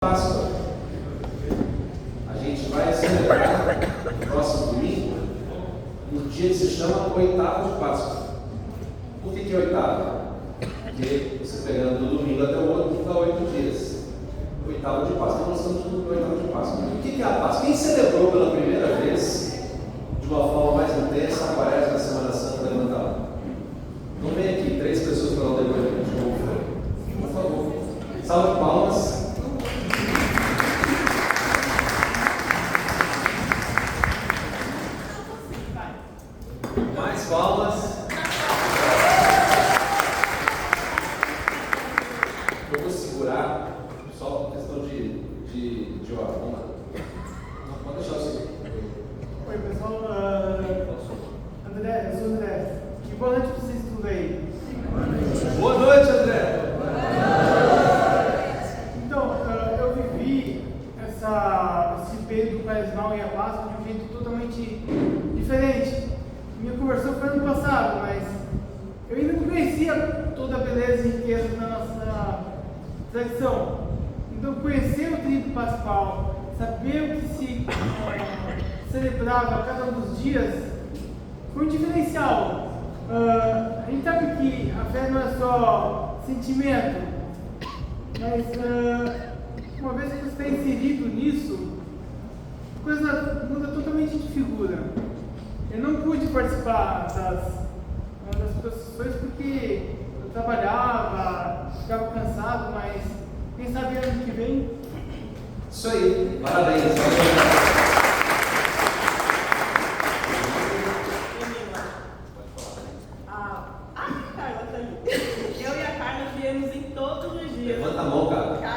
Páscoa. A gente vai celebrar no próximo domingo um dia que se chama Oitavo de Páscoa. Por que é oitavo? Porque você pegando do domingo até o outro, fica 8 dias. Oitavo de Páscoa. Então nós estamos no oitavo de Páscoa. O que é a Páscoa? Quem celebrou pela primeira vez de uma forma mais intensa a Quaresma na Semana Santa? Levanta lá. Então vem aqui, 3 pessoas para dar o depoimento de como foi. Por favor. Salve de palmas. Mais palmas. Eu vou segurar só por questão de hora. Vamos lá. Não, pode deixar você. Oi pessoal, André, eu sou o André. Que boa noite para vocês tudo aí. Boa noite, André. Então, eu vivi esse período quaresmal e a Páscoa de um jeito totalmente diferente. Minha conversão foi ano passado, mas eu ainda não conhecia toda a beleza e riqueza da nossa tradição. Então, conhecer o trido pascal, saber o que se celebrava a cada um dos dias, foi um diferencial. A gente sabe que a fé não é só sentimento, mas uma vez que você está inserido nisso, a coisa muda totalmente de figura. Eu não pude participar das procissões porque eu trabalhava, ficava cansado, mas quem sabe ano que vem. Isso aí, parabéns. Carla tá ali. Eu e a Carla viemos em todos os dias. Levanta a mão, cara. Vem cá.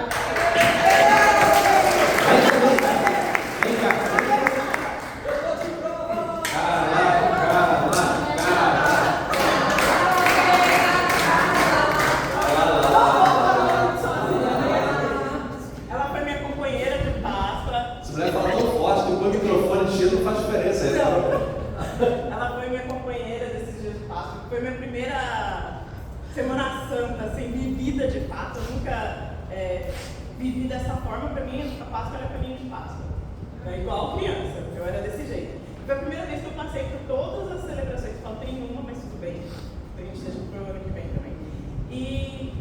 Ela foi minha companheira de Páscoa. Essa mulher fala tão forte que o microfone cheio não faz diferença. Ela foi minha companheira desses dias de Páscoa. Foi minha primeira Semana Santa, assim, vivida de fato. Eu nunca vivi dessa forma. Para mim, a Páscoa era caminho de Páscoa. É igual criança, eu era desse jeito. Foi a primeira vez que eu passei por todas as celebrações. Faltei uma, mas tudo bem. A gente deixa para o ano que vem também. E,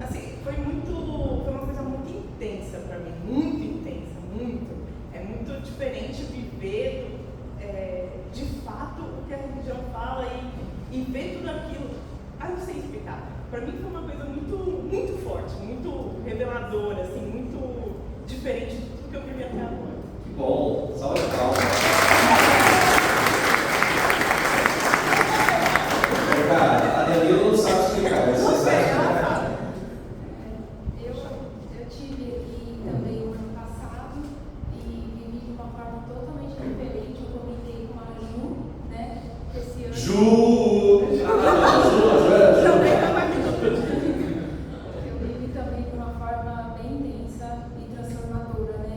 assim, foi uma coisa muito intensa para mim. Muito intensa, muito. É muito diferente viver de fato o que a religião fala e ver tudo aquilo. Não sei explicar. Para mim foi uma coisa muito, muito forte, muito reveladora, assim, muito diferente de tudo que eu vivi até agora. Que bom, salve de palmas. Cara, a Danilo não sabe explicar, mas você sabe explicar. Eu tive aqui também o ano passado e vivi de uma forma totalmente diferente. Eu comentei com a Ju, né? Esse ano. Ju! Eu vivi também de uma forma bem intensa e transformadora, né?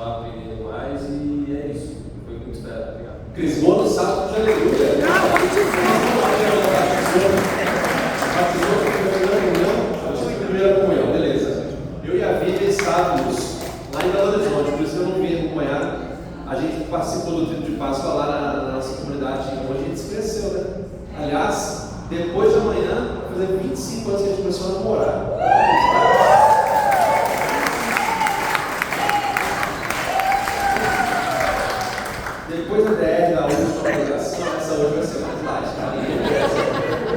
continuar aprendendo mais e é isso. Foi muito esperado. Obrigado. Crismou no sábado de aleluia. Primeira comunhão, beleza. Eu e a Vivi estávamos lá em Belo Horizonte, por isso que eu não vim acompanhar. A gente participou do Tríduo de Páscoa lá na nossa comunidade, onde a gente se cresceu, né? Aliás, depois de amanhã, vai fazer 25 anos que a gente começou a namorar. Depois da DR, da última pregação, essa hoje vai ser mais light, tá?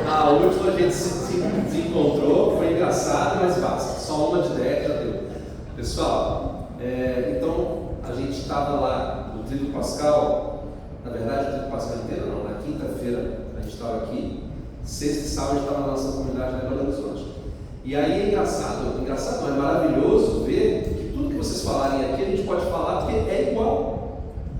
A última a gente se encontrou, foi engraçado, mas basta. Só uma de DR já deu. Pessoal, então a gente estava lá no Tríduo Pascal, na verdade o Tríduo Pascal inteiro não, na quinta-feira a gente estava aqui, sexta e sábado a gente estava na nossa comunidade lá em Belo Horizonte. E aí é engraçado não, é maravilhoso ver que tudo que vocês falarem aqui a gente pode falar porque é igual.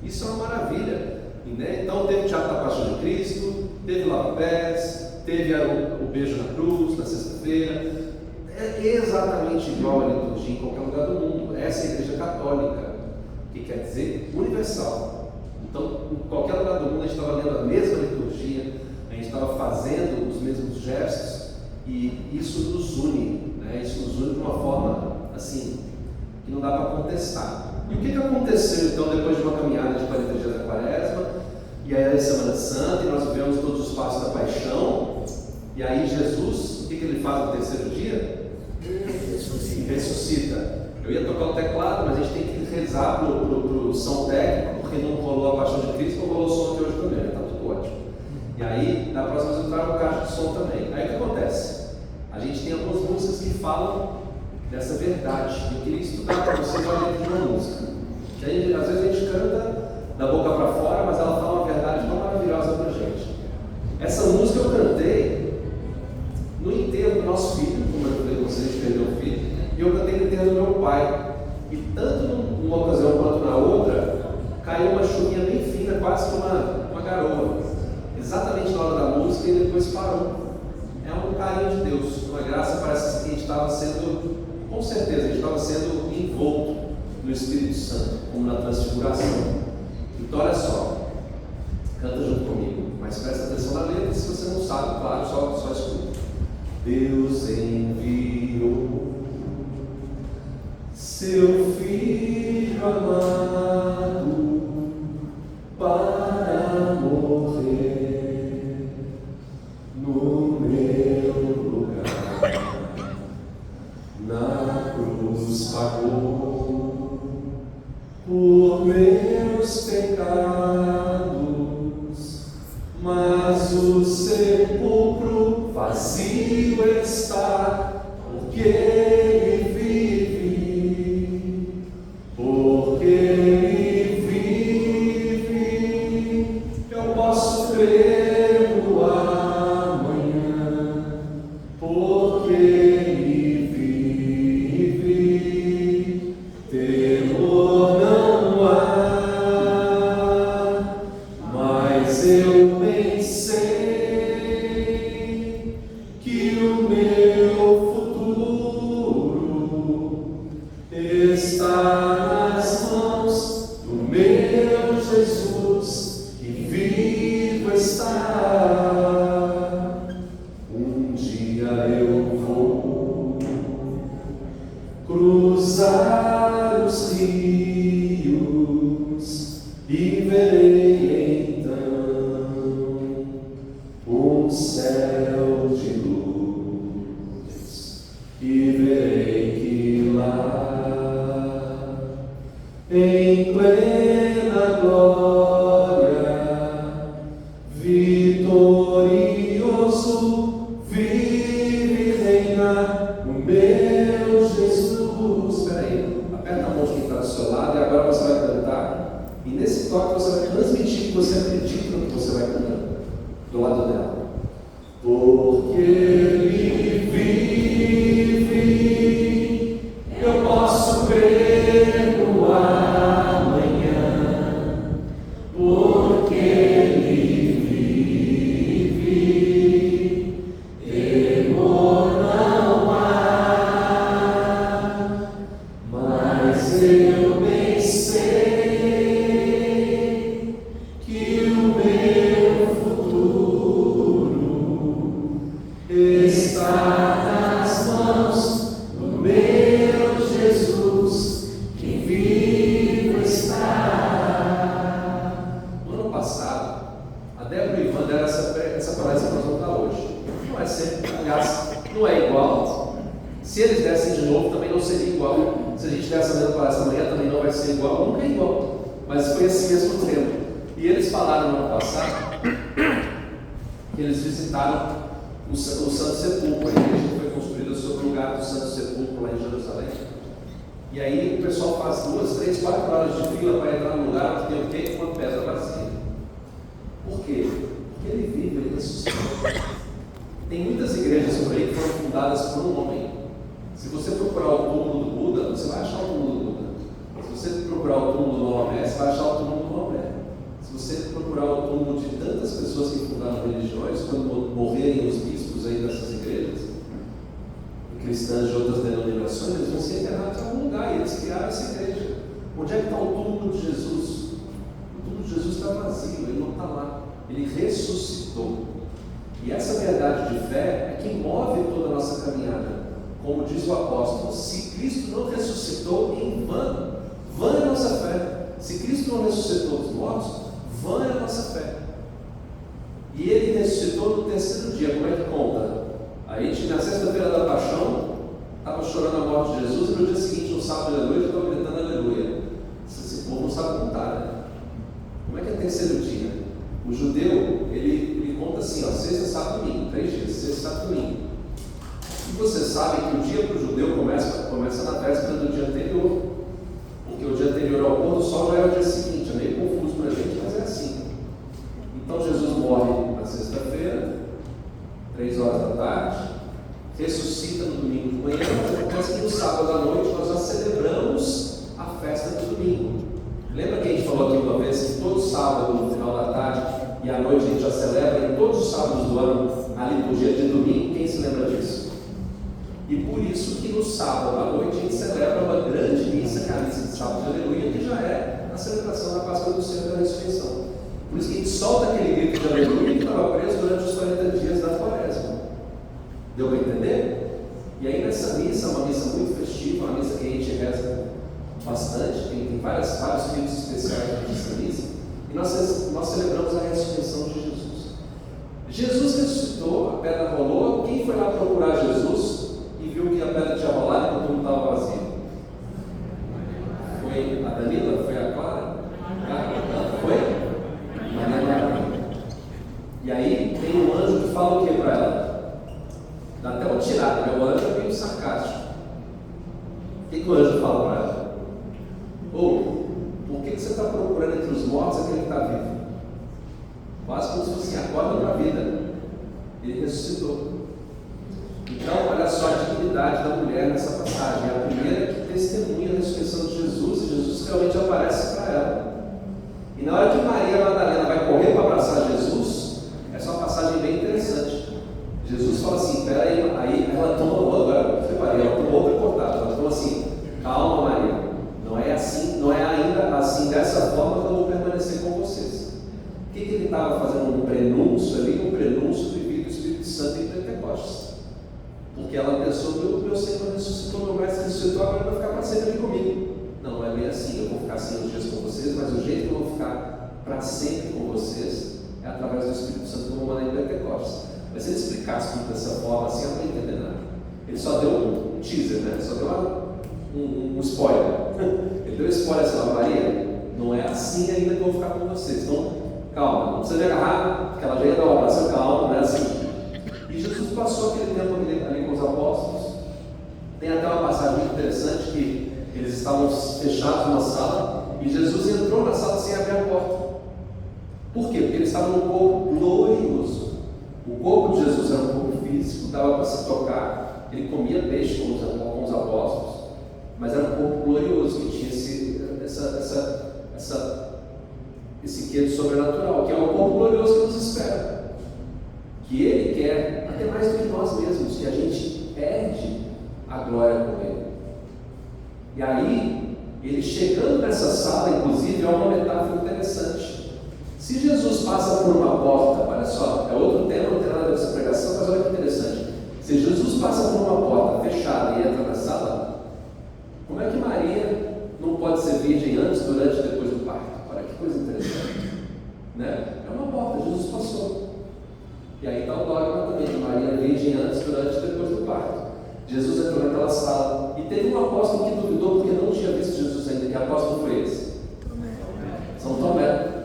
Isso é uma maravilha, né? Então teve o Teatro da Paixão de Cristo, teve lava-pés, teve o beijo na cruz na sexta-feira. É exatamente igual a liturgia em qualquer lugar do mundo. Essa é a Igreja Católica, que quer dizer universal. Então, em qualquer lugar do mundo a gente estava lendo a mesma liturgia, a gente estava fazendo os mesmos gestos e isso nos une, né? Isso nos une de uma forma assim que não dá para contestar. E o que aconteceu então depois de uma caminhada de 40 dias da Quaresma, e aí a Semana Santa, e nós vivemos todos os passos da paixão, e aí Jesus, o que ele faz no terceiro dia? Ressuscita. Eu ia tocar o teclado, mas a gente tem que rezar pro som técnico, porque não rolou a paixão de Cristo, não rolou o som de hoje também, está tudo ótimo. E aí, na próxima vez eu trago o caixa de som também. Aí o que acontece? A gente tem algumas músicas que falam dessa verdade. Eu queria estudar para vocês a letra de uma música. Que aí, às vezes a gente canta da boca para fora, mas ela fala uma verdade tão maravilhosa para a gente. Essa música eu cantei no enterro do nosso filho, como eu falei com vocês, a gente perdeu o filho, e eu cantei no enterro do meu pai. E tanto numa ocasião quanto na outra, caiu uma chuvinha bem fina, quase que uma garoa. Exatamente na hora da música e depois parou. É um carinho de Deus, uma graça. Parece que a gente estava sendo, com certeza, a gente estava sendo envolto no Espírito Santo, como na transfiguração. Então olha só, canta junto comigo, mas presta atenção na letra, se você não sabe, claro, só escuta. Deus enviou seu Filho amado para morrer no meu lugar, na cruz pagou por meus pecados, mas o sepulcro vazio está, porque ele vive, porque ele vive, eu posso crer no amanhã, porque ele vive, temor não há, mas eu pensei que o meu futuro está nas mãos do meu Jesus, que vivo está. Um dia eu vou cruzar os rios e verei então um céu de luz, e verei que lá, em plena glória, vitorioso, vive e reina o meu Jesus. Espera aí, aperta a mão de quem está do seu lado e agora você vai cantar. E nesse toque você vai transmitir que você acredita no que você vai cantar do lado dela. Porque ele vive, eu posso crer no amanhã, porque ele vive, temor não há, mas eu bem sei igual. Se a gente estiver sabendo falar essa manhã, também não vai ser igual, nunca é igual. Mas foi assim mesmo tempo. E eles falaram no ano passado que eles visitaram o Santo Sepulcro. A igreja foi construída sobre o lugar do Santo Sepulcro lá em Jerusalém. E aí o pessoal faz 2, 3, 4 horas de fila para entrar no lugar que tem o quê? Uma pedra vazia. Por quê? Porque ele vive, ele ressuscitou. Tem muitas igrejas por aí que foram fundadas por um homem. Se você procurar o túmulo do Buda, você vai achar o túmulo do Buda. Se você procurar o túmulo do Maomé, você vai achar o túmulo do Maomé. Se você procurar o túmulo de tantas pessoas que fundaram religiões, quando morrerem os bispos aí dessas igrejas, cristãs de outras denominações, eles vão ser enterrados em algum lugar, e eles criaram essa igreja. Onde é que está o túmulo de Jesus? O túmulo de Jesus está vazio, ele não está lá. Ele ressuscitou. E essa verdade de fé é que move toda a nossa caminhada. Como diz o apóstolo, se Cristo não ressuscitou, em vão é a nossa fé. Se Cristo não ressuscitou dos mortos, vã é a nossa fé. E ele ressuscitou no 3º dia. Como é que conta? Aí na sexta-feira da paixão, estava chorando a morte de Jesus, e no dia seguinte, no sábado, aleluia, já estava gritando aleluia. Esse povo não sabe contar, né? Como é que é 3º dia? O judeu, ele conta assim, ó, sexta, sábado, domingo, 3 dias, sexta, sábado, domingo. E você sabe que o dia para o judeu começa na véspera do dia anterior, porque o dia anterior ao pôr do sol já é o dia seguinte. É meio confuso para a gente, mas é assim. Então Jesus morre na sexta-feira, 3 horas da tarde, ressuscita no domingo de manhã, mas acontece que no sábado à noite nós já celebramos a festa do domingo. Lembra que a gente falou aqui uma vez que todo sábado, no final da tarde e à noite, a gente já celebra em todos os sábados do ano a liturgia de domingo? Quem se lembra disso? E por isso que no sábado à noite a gente celebra uma grande missa, que é a missa de sábado de aleluia, que já é a celebração da Páscoa do Senhor e da ressurreição. Por isso que a gente solta aquele grito de aleluia que estava preso durante os 40 dias da quaresma. Deu para entender? E aí nessa missa, uma missa muito festiva, uma missa que a gente reza bastante, tem vários ritos especiais nessa missa, e nós celebramos a ressurreição de Jesus. Jesus ressuscitou, a pedra rolou. Quem foi lá procurar Jesus e viu que a pedra tinha rolado e o túmulo estava vazio? Foi a Danila? Foi a Clara? Foi? Maria. E aí tem um anjo que fala o que para ela? Dá até uma tirada, né? O anjo é meio sarcástico. O que o anjo fala para ela? Por que você está procurando entre os mortos aquele que está vivo? Quase como se fosse acorda para a vida. Ele ressuscitou. Então, olha só a dignidade da mulher nessa passagem. É a primeira que testemunha a ressurreição de Jesus, e Jesus realmente aparece para ela. E na hora que Maria Madalena vai correr para abraçar Jesus, essa é uma passagem bem interessante. Jesus fala assim, peraí, aí ela toma, agora ela tomou outra cortada, ela falou assim, calma Maria, não é assim, não é ainda assim, dessa forma que eu vou permanecer com vocês. O que ele estava fazendo? Um prenúncio ali, um prenúncio do envio do Espírito Santo em Pentecostes. Porque ela pensou, meu Senhor ressuscitou, meu mestre ressuscitou, agora vai ficar para sempre ali comigo. Não é bem assim, eu vou ficar 100 dias com vocês, mas o jeito que eu vou ficar para sempre com vocês é através do Espírito Santo que eu vou mandar em Pentecostes. Mas se ele explicasse tudo dessa forma assim, eu não ia entender nada. Ele só deu um teaser, né? Só deu um spoiler. Ele deu spoiler assim, Maria, não é assim ainda que eu vou ficar com vocês. Então, calma, não precisa de agarrar, porque ela já ia dar uma abraço, calma, não é assim. E Jesus passou aquele tempo ali com os apóstolos. Tem até uma passagem muito interessante que eles estavam fechados numa sala e Jesus entrou na sala sem abrir a porta. Por quê? Porque eles estavam num corpo glorioso. O corpo de Jesus era um corpo físico, dava para se tocar, ele comia peixe com os apóstolos, mas era um corpo glorioso que tinha esse quê de sobrenatural, que é o corpo glorioso que nos espera. Que Ele quer, até mais do que nós mesmos, que a gente perde a glória com Ele. E aí, ele chegando nessa sala, inclusive, é uma metáfora interessante. Se Jesus passa por uma porta, olha só, é outro tema, não tem nada a ver com essa pregação, mas olha que interessante. Se Jesus passa por uma porta fechada e entra na sala, como é que Maria não pode ser virgem antes, durante e depois do parto? Olha que coisa interessante. Né? É uma porta, Jesus passou. E aí está o dogma também, de Maria virgem antes, durante e depois do parto. Jesus entrou naquela sala e teve um apóstolo que duvidou porque não tinha visto Jesus ainda. Que apóstolo foi esse? São Tomé.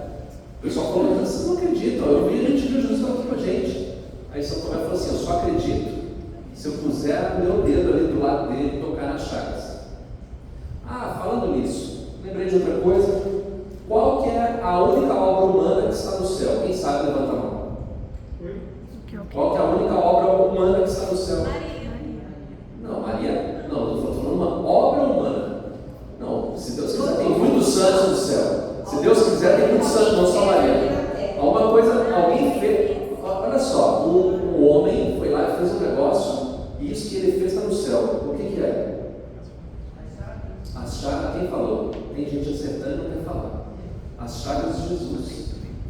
O pessoal falou: vocês não acreditam, a gente viu Jesus aqui com a gente. Aí São Tomé falou assim: eu só acredito se eu puser o meu dedo ali do lado dele e tocar nas chagas. Falando nisso, lembrei de outra coisa. Qual que é a única obra humana que está no céu? Quem sabe, levanta a mão. Qual que é a única obra humana que está no céu? Maria. Não, Maria, não, eu estou falando uma obra humana. Não, se Deus quiser, tem muitos santos no céu. Se Deus quiser, tem muitos santos, não só Maria. Alguma coisa, alguém fez. Olha só, um homem foi lá e fez um negócio, e isso que ele fez está no céu. O que é? As chagas, quem falou? Tem gente acertando e não quer falar. As chagas de Jesus.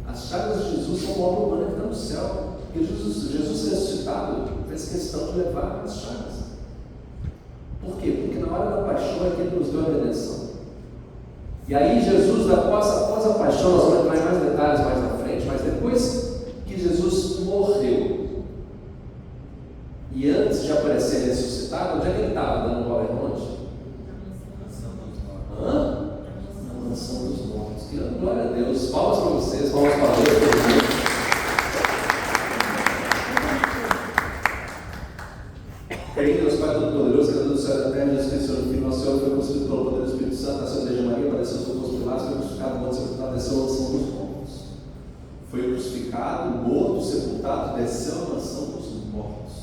As chagas de Jesus são uma obra humana que está no céu. Porque Jesus ressuscitado fez questão de levar as chagas. Por quê? Porque na hora da paixão é que ele nos deu a redenção. E aí Jesus, após a paixão, nós vamos entrar em mais detalhes mais na frente, mas depois que Jesus morreu, e antes de aparecer ressuscitado, onde é que ele estava? Dando bola em onde? Na mansão dos mortos. Glória a Deus. Palmas para vocês, palmas para Deus. Creio em Deus Pai Todo-Poderoso, Criador do céu e da terra, Jesus Cristo, Senhor, Filho, nosso Senhor, foi concebido pelo poder do Espírito Santo, nasceu da Virgem Maria, padeceu sob Pôncio Pilatos, foi crucificado, morto, sepultado, desceu à mansão dos mortos. Foi crucificado, morto, sepultado, desceu à mansão dos mortos.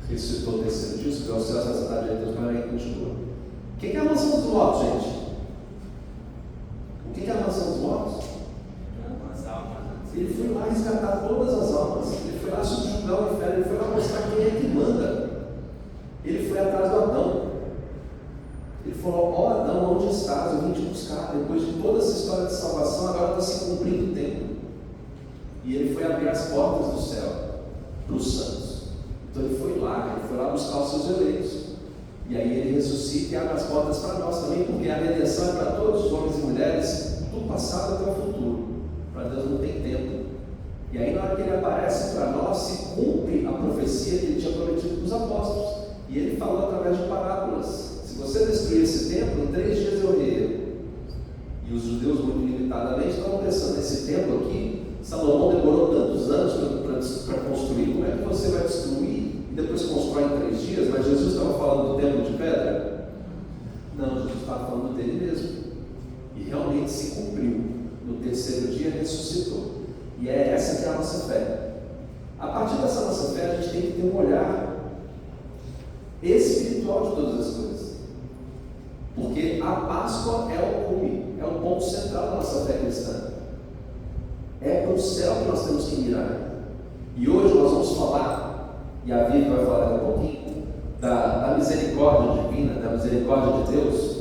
Ressuscitou o terceiro dia, subiu aos céus, na cidade de Deus, Pai, e continua. O que é a mansão dos mortos, gente? O que é a mansão dos mortos? Ele foi lá resgatar todas as almas, ele foi lá subjugar o inferno, ele foi lá mostrar quem é que manda. Ele foi atrás do Adão. Ele falou: ó Adão, onde estás? Eu vim te buscar. Depois de toda essa história de salvação, agora está se cumprindo o tempo. E ele foi abrir as portas do céu para os santos. Então ele foi lá buscar os seus eleitos. E aí ele ressuscita e abre as portas para nós também, porque a redenção é para todos os homens e mulheres, do passado até o futuro. Para Deus não tem tempo. E aí na hora que ele aparece para nós, se cumpre a profecia que ele tinha prometido para os apóstolos. E ele falou através de parábolas: se você destruir esse templo, em 3 dias eu reergo. E os judeus, muito limitadamente, estavam pensando: esse templo aqui, Salomão demorou tantos anos para construir, como é que você vai destruir e depois constrói em 3 dias? Mas Jesus estava falando do templo de pedra? Não, Jesus estava falando dele mesmo. E realmente se cumpriu. No terceiro dia ressuscitou. E é essa que é a nossa fé. A partir dessa nossa fé, a gente tem que ter um olhar espiritual de todas as coisas. Porque a Páscoa é o cume, é o ponto central da nossa fé cristã. É para o céu que nós temos que mirar. E hoje nós vamos falar, e a Vivi vai falar daqui a pouquinho, da misericórdia divina, da misericórdia de Deus.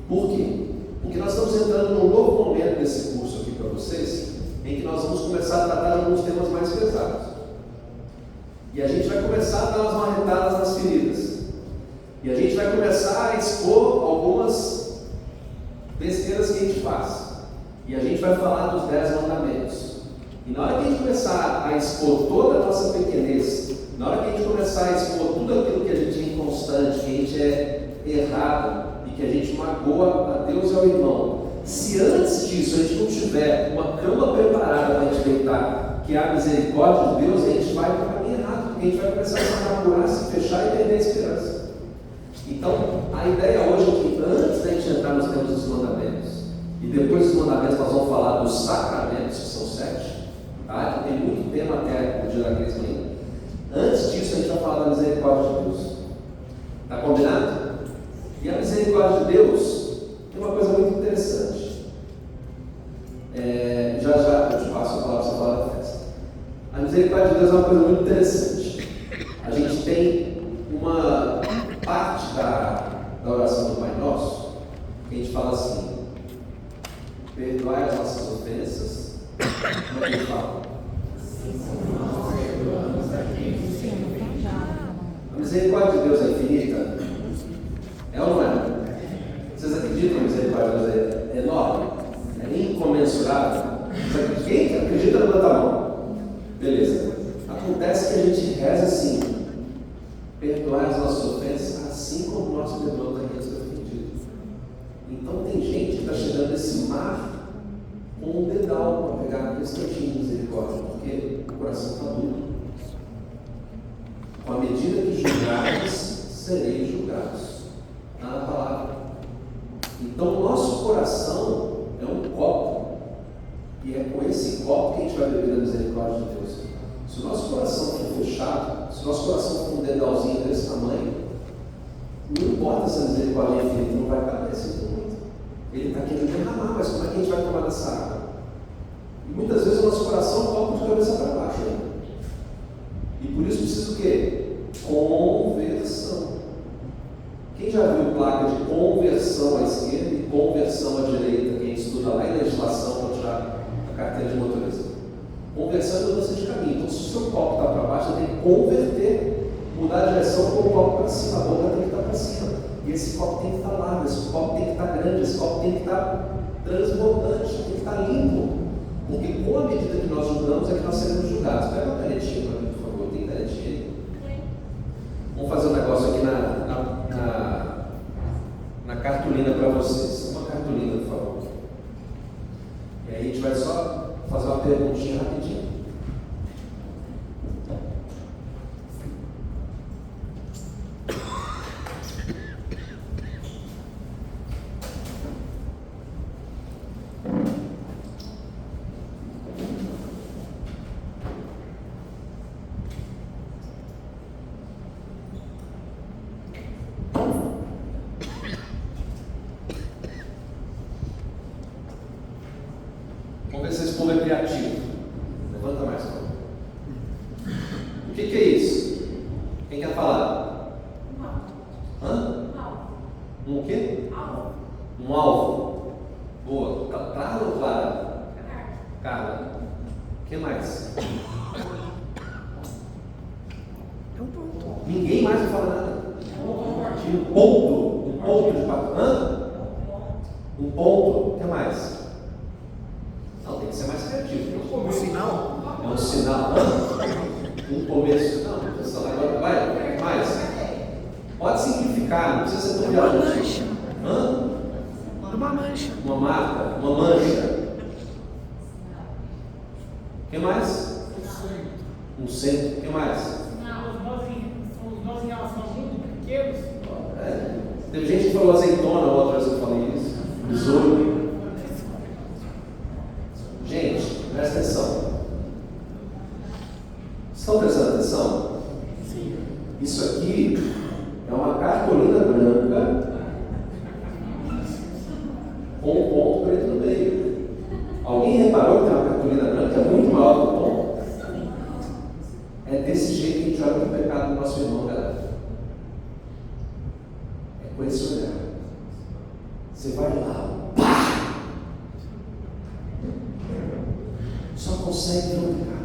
Por quê? Porque nós estamos entrando num novo momento desse curso aqui para vocês, em que nós vamos começar a tratar de alguns temas mais pesados. E a gente vai começar a dar umas marretadas nas feridas. E a gente vai começar a expor algumas besteiras que a gente faz. E a gente vai falar dos 10 mandamentos. E na hora que a gente começar a expor toda a nossa pequenez, na hora que a gente começar a expor tudo aquilo que a gente é inconstante, que a gente é errado, e que a gente magoa a Deus e ao irmão, se antes disso a gente não tiver uma cama preparada para a gente deitar, que é a misericórdia de Deus, a gente vai para o caminho errado, porque a gente vai começar a se amargurar, se fechar e perder a esperança. Então, a ideia hoje é que antes da gente entrar nos temas dos mandamentos, e depois dos mandamentos nós vamos falar dos sacramentos, que são 7, tá? Que tem muito tema até o dia da crisma ainda. Antes disso a gente vai falar da misericórdia de Deus. Está combinado? E a misericórdia de Deus tem uma coisa muito interessante. Já eu te passo a palavra para você falar da festa. A misericórdia de Deus é uma coisa muito interessante. A gente tem uma parte da oração do Pai Nosso, que a gente fala assim: perdoai as nossas ofensas. Como é que ele fala? A misericórdia de Deus é infinita? É ou não é? Vocês acreditam que a misericórdia de Deus é enorme? É incomensurável? Quem acredita, levanta a mão. Beleza. Acontece que a gente reza assim: perdoai as nossas ofensas, assim como nós coração está duro. Com a medida que julgares, sereis julgados. Está na palavra. Então, o nosso coração é um copo. E é com esse copo que a gente vai beber da misericórdia de Deus. Se o nosso coração for fechado, se o nosso coração for um dedalzinho desse tamanho, não importa se a misericórdia é infinita, não vai caber assim muito. Ele está querendo derramar, mas como é que a gente vai tomar dessa água? E muitas vezes o nosso coração é um copo de cabeça para baixo ainda. E por isso precisa o quê? Conversão. Quem já viu placa de conversão à esquerda e conversão à direita? Quem estuda lá em legislação para tirar a carteira de motorista. Conversão é mudança de caminho. Então, se o seu copo está para baixo, você tem que converter, mudar a direção com o copo para cima. A boca tem que estar para cima. E esse copo tem que estar largo, esse copo tem que estar grande, esse copo tem que estar transbordante, tem que estar limpo. Porque com a medida que nós julgamos é que nós seremos julgados. Pega uma canetinha para mim, por favor. Tem canetinha aí? Vamos fazer um negócio aqui na cartolina para vocês. Uma cartolina, por favor. E aí a gente vai só fazer uma perguntinha rapidinho. Vamos ver se esse povo é criativo. Levanta mais, Paulo. O que é isso? Quem quer falar? Hã? Um quê? Um alvo. Boa. Clara ou Clara? Carla. O que mais? Ninguém mais vai falar nada. Um ponto. Um ponto de papel. Hã? Um ponto. O que mais? Não, tem que ser mais criativo. Um sinal? É um sinal. Um começo. Não, atenção, agora vai. Mais. Pode simplificar, não precisa ser tão viajante. Hã? Uma mancha. Uma marca, uma mancha. O que mais? Um centro. O que mais? Os nós em relação ao mundo pequenos. Teve gente que falou azeitona, outra vez eu falei isso. Besouro. Gente, presta atenção. Estão prestando atenção? Sim. Isso aqui é uma cartolina branca com um ponto preto no meio. Alguém reparou que tem uma cartolina branca muito maior que o ponto? É desse jeito que a gente olha para o pecado do nosso irmão, galera. É com esse olhar. Você vai lá, pá! Só consegue ver o pecado.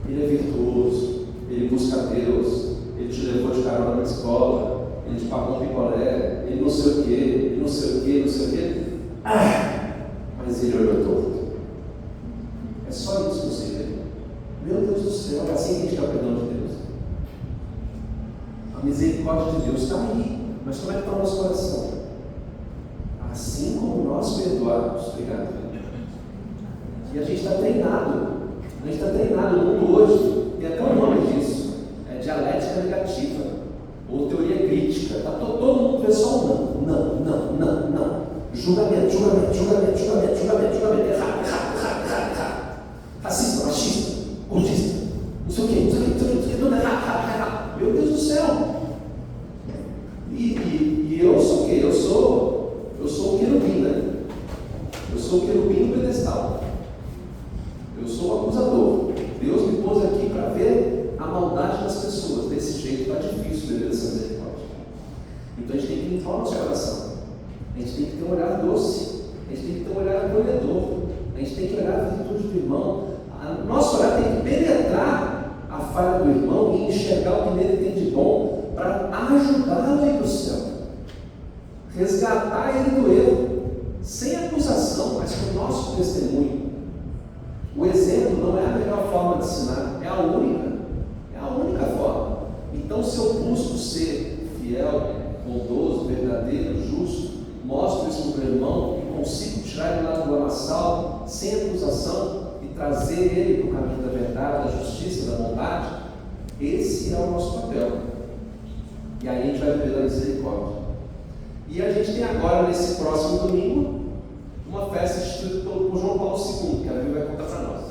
Ele é virtuoso, ele busca Deus, ele te levou de carona na escola, ele te pagou um picolé, ele não sei o que, ele não sei o que, não sei o que. Mas ele olhou torto. É só isso que você vê. Meu Deus do céu, é assim que a gente quer o perdão de Deus. A misericórdia de Deus está aí, mas como é que está o nosso coração? Assim como nós perdoamos, obrigado. E a gente está treinado. A gente está treinado. O mundo hoje tem até um nome disso. É dialética negativa. Ou teoria crítica. Tá, todo mundo vê só um não. Julgamento. Errado. Racista, machista, gordista. Não sei o que. Tudo errado. Meu Deus do céu. E eu sou o quê? Eu sou o querubim, né? Eu sou o querubim no pedestal. Eu sou o acusador. Deus me pôs aqui para ver a maldade das pessoas. Desse jeito está difícil beber essa misericórdia. Então a gente tem que limpar o nosso coração. A gente tem que ter um olhar doce. A gente tem que ter um olhar acolhedor. A gente tem que olhar a virtude do irmão. Nosso olhar tem que penetrar a falha do irmão e enxergar o que nele tem de bom para ajudá-lo a ir para o céu. Resgatar ele do erro. Sem acusação, mas com o nosso testemunho. O exemplo não é a melhor forma de ensinar, é a única forma. Então, se eu busco ser fiel, bondoso, verdadeiro, justo, mostro isso para o meu irmão e consigo tirar ele lá do lamaçal, sem acusação, e trazer ele para o caminho da verdade, da justiça, da bondade, esse é o nosso papel. E aí a gente vai viver a misericórdia. E a gente tem agora, nesse próximo domingo, uma festa instituída por João Paulo II, que a Bíblia vai contar para nós.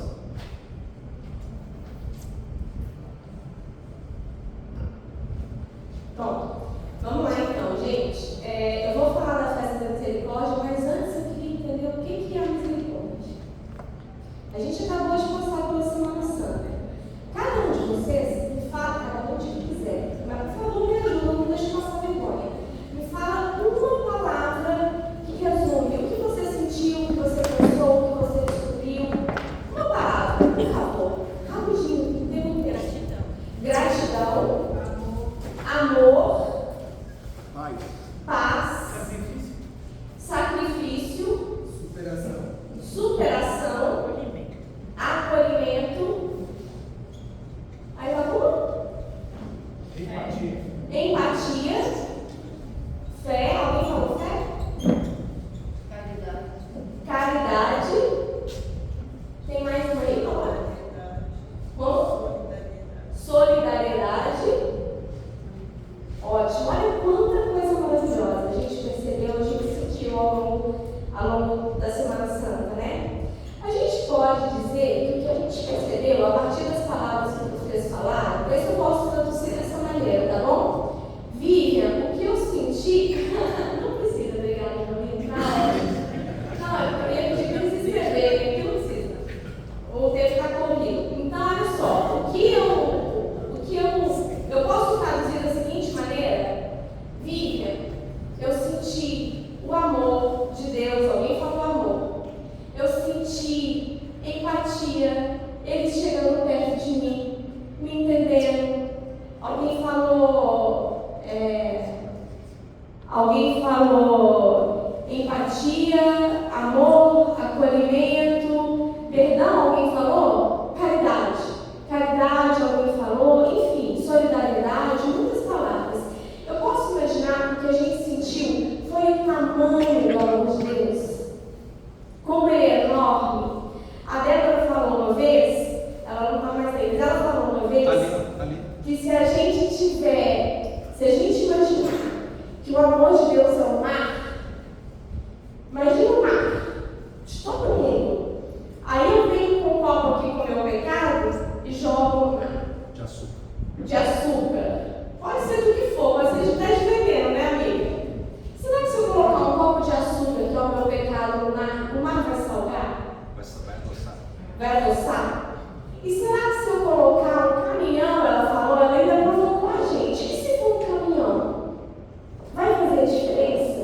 Bom, vamos lá então, gente. Eu vou falar da festa da misericórdia, mas antes eu queria entender o que é a misericórdia. A gente acabou de passar pela Semana Santa. Cada um de vocês me fala, cada um de que quiser, mas por favor me ajuda, não deixe passar vergonha. Me fala uma palavra que resume o que você sentiu, o que você pensou, o que você descobriu. Uma palavra, por favor. Rapidinho, tem um tempo. Gratidão. Amor, paz, sacrifício, superação, acolhimento, aí vamos? Empatia, fé, alguém falou fé? Caridade, tem mais uma aí, Paula? Como? Solidariedade. Ótimo, olha quanta coisa maravilhosa a gente percebeu, a gente sentiu ao longo da Semana Santa, né? A gente pode dizer que o que a gente percebeu, a partir das palavras que vocês falaram, ver se eu posso traduzir dessa maneira, tá bom? Vivian, o que eu senti, não precisa pegar no momento, não, eu ia pedir para eles escreverem, que não precisa, ou ter que ficar corrido. Então, olha só, o que eu posso traduzir da seguinte maneira: Vivian, eu senti o amor de Deus, alguém falou amor. Eu senti empatia, eles chegando perto de mim, me entendendo. Alguém falou empatia, amor, acolhimento, perdão, alguém falou caridade. Caridade, alguém falou, enfim, solidariedade, muitas palavras. Eu posso imaginar que o que a gente sentiu foi o tamanho do amor de Deus. Como ele é enorme. A Débora falou uma vez, ela não está mais aí, mas ela falou uma vez que se a gente imaginar que o amor de Deus é o mar, imagina o mar de todo mundo. Aí eu venho com um copo aqui com o meu pecado e jogo no mar. De açúcar. Pode ser do que for, mas a gente está entendendo, né, amiga? Será que se eu colocar um copo de açúcar, que é o meu pecado, no mar vai salgar? Vai adoçar. Vai adoçar? E será que se eu colocar um caminhão, ela falou, ela ainda provocou a gente, e se for um caminhão? Vai fazer diferença?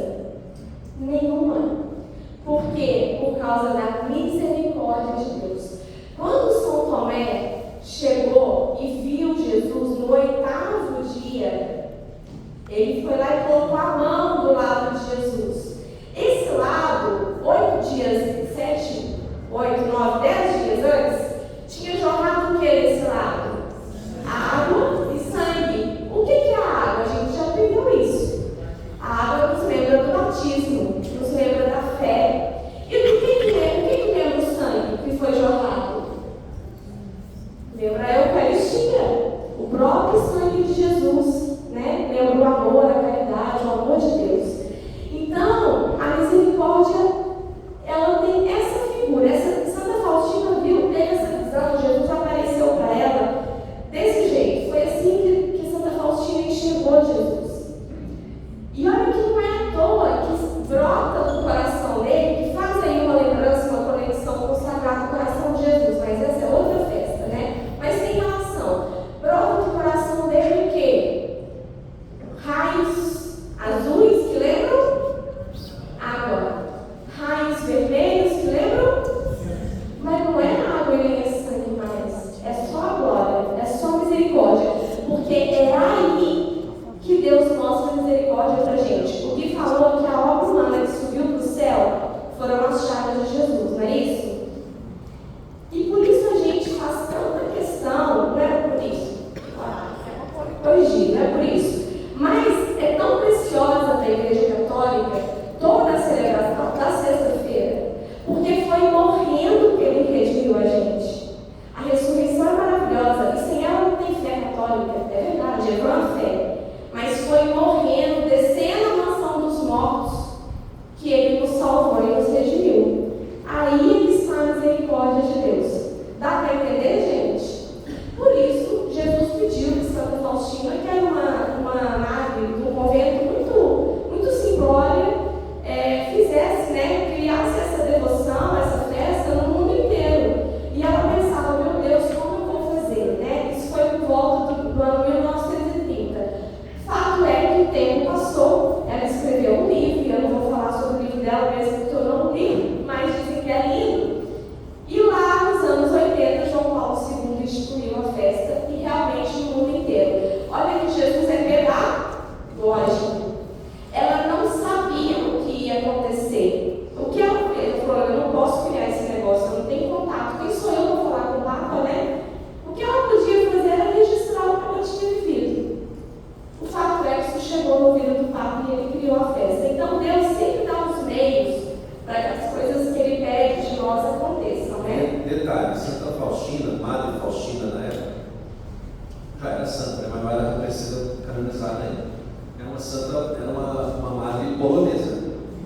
polonesa,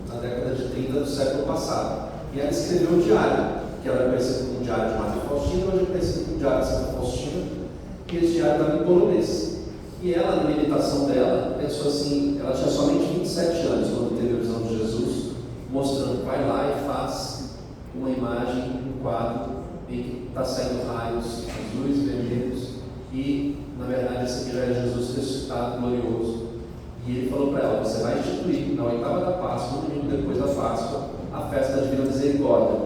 na década de 30 do século passado. E ela escreveu um diário, que era conhecido como Diário de Madre Faustina, hoje é conhecido como Diário de Santa Faustina, e esse diário estava em polonês. E ela, na meditação dela, pensou assim, ela tinha somente 27 anos quando teve a visão de Jesus, mostrando, vai lá e faz uma imagem, um quadro, em que está saindo raios azuis, vermelhos, e, na verdade, esse aqui já é Jesus ressuscitado, glorioso. E ele falou para ela, você vai instituir, na 8ª da Páscoa, no domingo depois da Páscoa, a festa da Divina Misericórdia.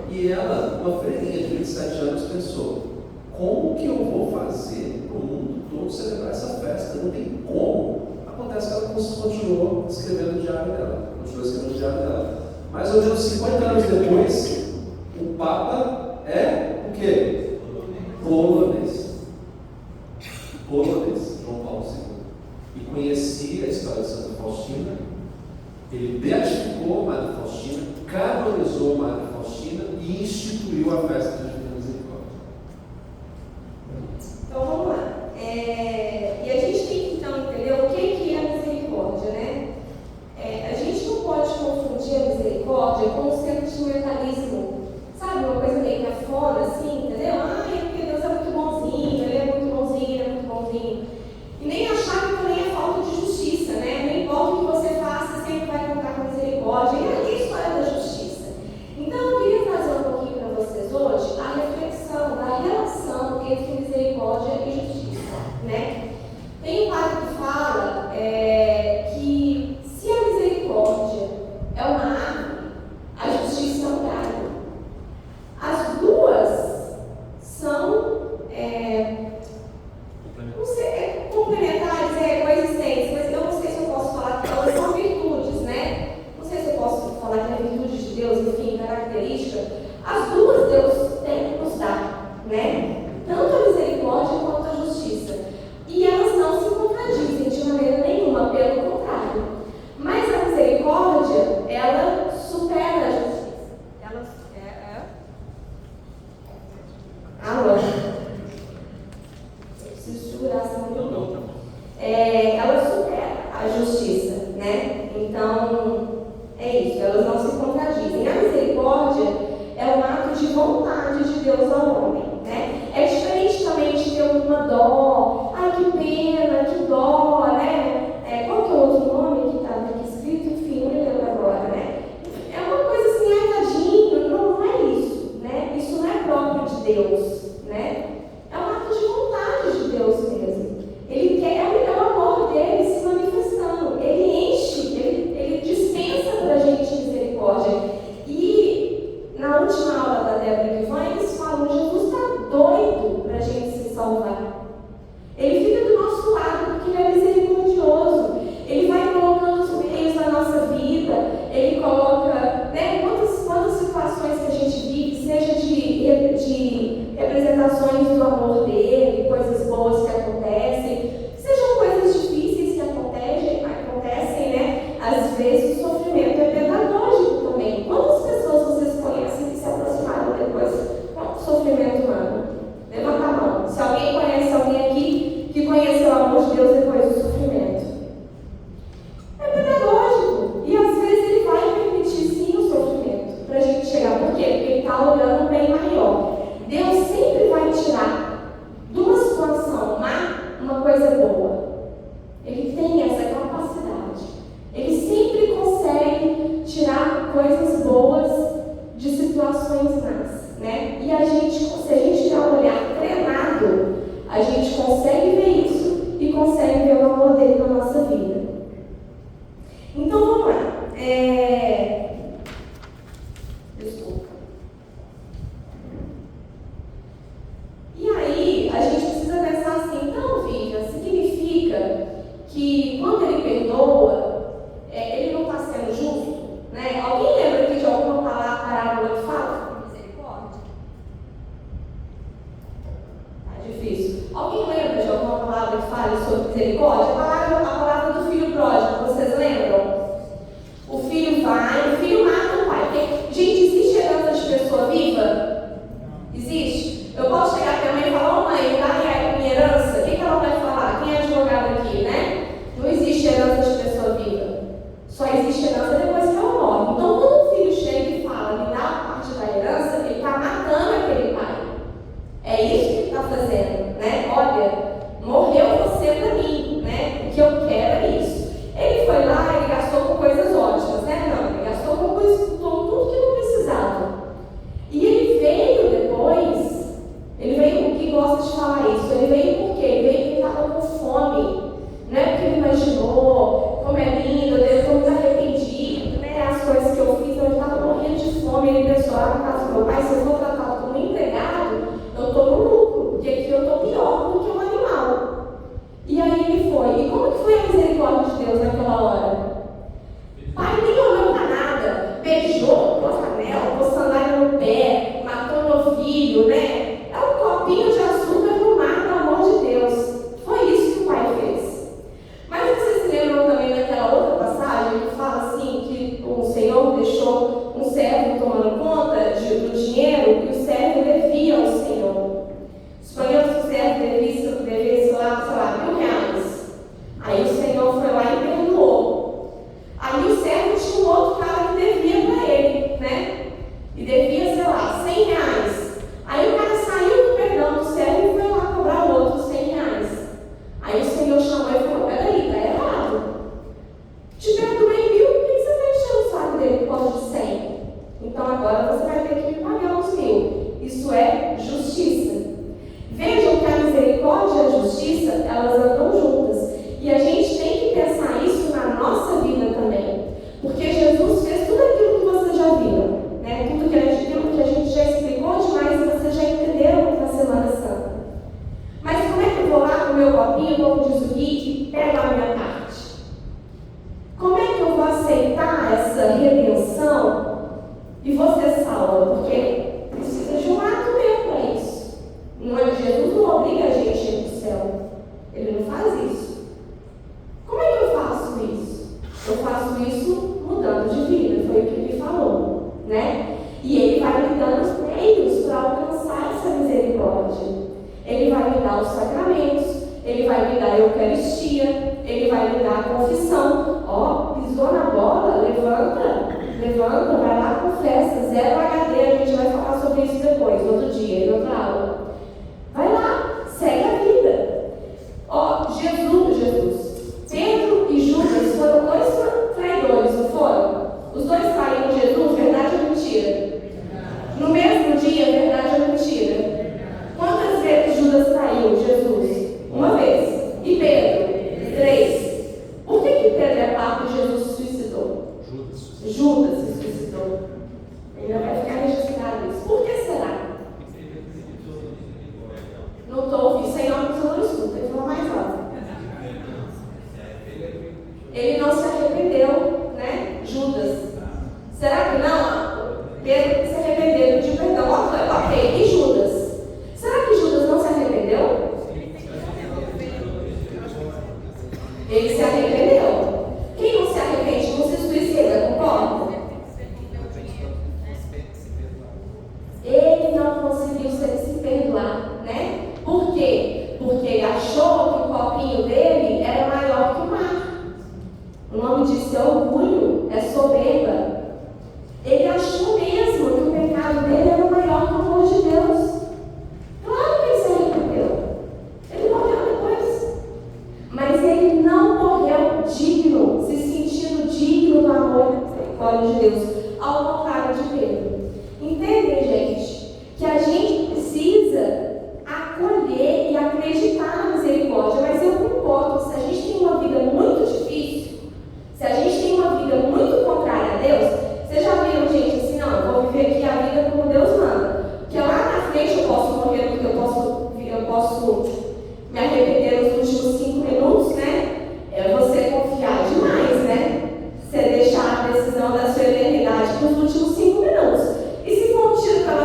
E ela, uma freirinha de 27 anos, pensou, como que eu vou fazer para o mundo todo celebrar essa festa? Não tem como. Acontece que ela continuou escrevendo o diário dela, continuou escrevendo o diário dela. Mais ou menos 50 anos depois, o Papa é o quê? Polonês. Polonês, João Paulo II. E conhecia a história de Santa Faustina, ele beatificou a Madre Faustina, canonizou a Madre Faustina e instituiu a festa da Divina Misericórdia. Então vamos lá. E a gente tem que então entender o que é a misericórdia, né? A gente não pode confundir a misericórdia com o sentimentalismo, sabe? Uma coisa meio que fora, assim, entendeu? É porque Deus é muito bonzinho, Ele é muito bonzinho, Ele é muito bonzinho. E nem achar que também é falta de justiça, né? Não importa o que você faça, sempre vai contar com a misericórdia. E aí a história da justiça. Então eu queria trazer um pouquinho para vocês hoje a reflexão da relação entre misericórdia e justiça, né? Tem um padre que fala que se a misericórdia é uma árvore, a justiça é um galho. As duas são não sei, complementares, coexistentes, mas eu não sei se eu posso falar que elas são virtudes, né? Não sei se eu posso falar que é virtude de Deus, enfim, característica. As duas Deus tem que nos dar, né? Tanto a misericórdia quanto a justiça. E elas não se contradizem de maneira nenhuma, pelo contrário. Mas a misericórdia, ela supera a justiça. Ela Alô? Preciso segurar essa mão. Ela supera a justiça, né? Então, é isso, elas não se contradizem. A misericórdia é um ato de vontade de Deus ao homem, né? É diferente também de ter uma dó, ai que pena, que dó, né? Qual que é o outro nome que estava aqui escrito? Enfim, não me lembro agora, né? É uma coisa assim, ai tadinho, não é isso, né? Isso não é próprio de Deus, né? É um ato de vontade de Deus mesmo. Ele quer, é o amor dele se manifestando. Ele enche, ele dispensa para a gente misericórdia. E na última aula da Débora e Ivan, eles falam: Jesus está doido para a gente se salvar. Ele fica do nosso lado porque ele é misericordioso. Ele vai colocando os meios na nossa vida. Ele coloca, né, quantas situações que a gente vive, seja de representações do amor dele, coisas boas que acontecem, sejam coisas difíceis que acontecem, né? Às vezes o sofrimento é pedagógico também. Quantas pessoas vocês conhecem que se aproximaram depois do sofrimento humano? Levanta a mão. Se alguém conhece alguém aqui que conheceu o amor de Deus depois do sofrimento. É pedagógico. E às vezes ele vai permitir sim o sofrimento para a gente chegar. Por quê? Porque ele está olhando um bem maior. Deus sempre vai tirar de uma situação má uma coisa boa. Ele tem essa capacidade. Ele sempre consegue tirar coisas boas de situações más, né? E a gente, se a gente tiver um olhar treinado, a gente consegue ver isso e consegue ver o amor dele na nossa vida. Então vamos lá. Desculpa. E aí, a gente precisa pensar assim: então, Vivian, significa que quando ele perdoa, ele não está sendo justo? Né? Alguém lembra aqui de alguma parábola que fala sobre misericórdia? Só existe herança depois que ela morre. Então, quando o filho chega e fala, me dá a parte da herança, ele está matando aquele pai. É isso que ele está fazendo, né? Olha, morreu você para mim, né? O que eu quero é isso. Ele foi lá, ele gastou com coisas ótimas, né? Não, ele gastou com coisas, com tudo que não precisava. E ele veio depois, ele veio porque gosta de falar isso, ele veio porque ele veio porque estava com fome. Não é porque ele imaginou, como é lindo, Deus, estou muito arrependido, né? As coisas que eu fiz, eu estava morrendo de fome. Ele pensou, na casa do meu pai, se eu for tratado como empregado, eu estou no lucro, porque aqui eu estou pior do que um animal. E aí ele foi. E como que foi a misericórdia de Deus naquela hora? Pai nem olhou para nada, beijou, pôs anel, pôs sandália no pé, matou meu filho, né? É um copinho de açúcar no mar do amor de Deus. Foi isso que o pai fez. Mas vocês se lembram também daquela outra passagem que fala assim, que o Senhor deixou um servo tomando conta do dinheiro e o servo devia ao Senhor. Suponhamos que o servo devesse lá, sei lá, R$1.000. Aí o Senhor foi lá e perdoou. Aí o servo tinha um outro cara que devia para ele, né? E devia, sei lá, R$100. Aí o cara saiu do perdão do servo e foi lá cobrar o outro R$100. Aí o Senhor chamou e falou, peraí, tá errado. Te perdoei 1.000, por que você está enchendo o saco dele por causa de 100? Então agora você vai ter que me pagar os 1.000. Isso é justiça. Vejam que a misericórdia e a justiça, elas andam juntas. E a gente tem que pensar isso na nossa vida também. Porque Jesus fez tudo aquilo que vocês já viram, né? Tudo aquilo que a gente já explicou demais e vocês já entenderam na Semana Santa. Mas como é que eu vou lá com o meu copinho, como diz o Gui, e pego a minha parte? Como é que eu vou aceitar essa redenção e vou ser salva? Porque precisa de um ato meu para isso. Não é, Jesus não obriga a gente a ir para o céu. Ele não faz isso. Como é que eu faço isso? Eu faço isso mudando de vida, foi o que ele falou, né? E ele vai me dando os meios para alcançar essa misericórdia. Ele vai me dar os sacramentos, ele vai me dar a Eucaristia, ele vai me dar a confissão. Ó, pisou na bola, levanta, vai lá, confessa, 0 HD, a gente vai falar sobre isso depois, no outro dia, em outra aula. Vai lá, segue a vida. Ó, Jesus, Pedro e Judas foram 2 traidores, não foram? Os 2 traíram Jesus, verdade ou mentira? No mesmo dia, verdade ou mentira? Quantas vezes Judas traiu Jesus? 1 vez. E Pedro? 3. Por que Pedro é papo e Jesus se suicidou? Judas se suicidou. Ainda vai ficar registrado isso. Por que será? Não estou ouvindo. Senhor, você não escuta. Ele falou mais alto. Ele não se arrependeu, né? Judas. Será que não? Pedro se arrependeu, pediu perdão. Ok. E Judas? Será que Judas não se arrependeu? Ele se arrependeu. Quem não se arrepende não se suicida, concorda? Ele não conseguiu se perdoar, né? Por quê? Porque ele achou que o copinho dele era maior que o mar. O nome disso é orgulho, é soberba. Ele achou mesmo que o pecado dele era maior que o amor de Deus. Claro que ele se arrependeu. Ele morreu depois. Mas ele não morreu digno, se sentindo digno do amor de Deus. Ao contrário de Pedro. Entendem, gente? Que a gente precisa acolher e acreditar na misericórdia. Mas eu concordo, se a gente tem uma vida muito difícil, se a gente tem uma vida muito contrária a Deus, vocês já viram gente assim, não, eu vou viver aqui a vida como Deus manda. Porque lá na frente eu posso morrer, porque eu posso me arrepender nos últimos 5 minutos, né? É você confiar demais, né? Você deixar a decisão da sua eternidade nos últimos 5 minutos. E se for um tiro pela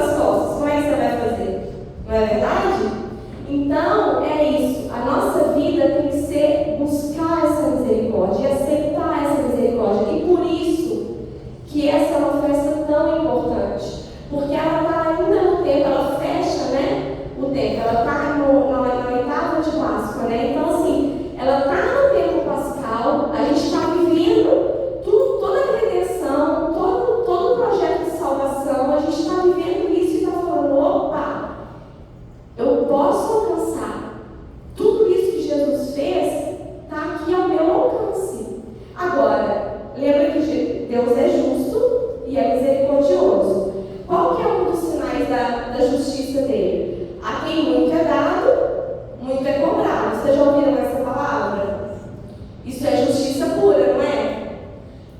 Deus é justo e é misericordioso. Qual que é um dos sinais da justiça dele? A quem muito é dado, muito é cobrado. Vocês já ouviram essa palavra? Isso é justiça pura, não é?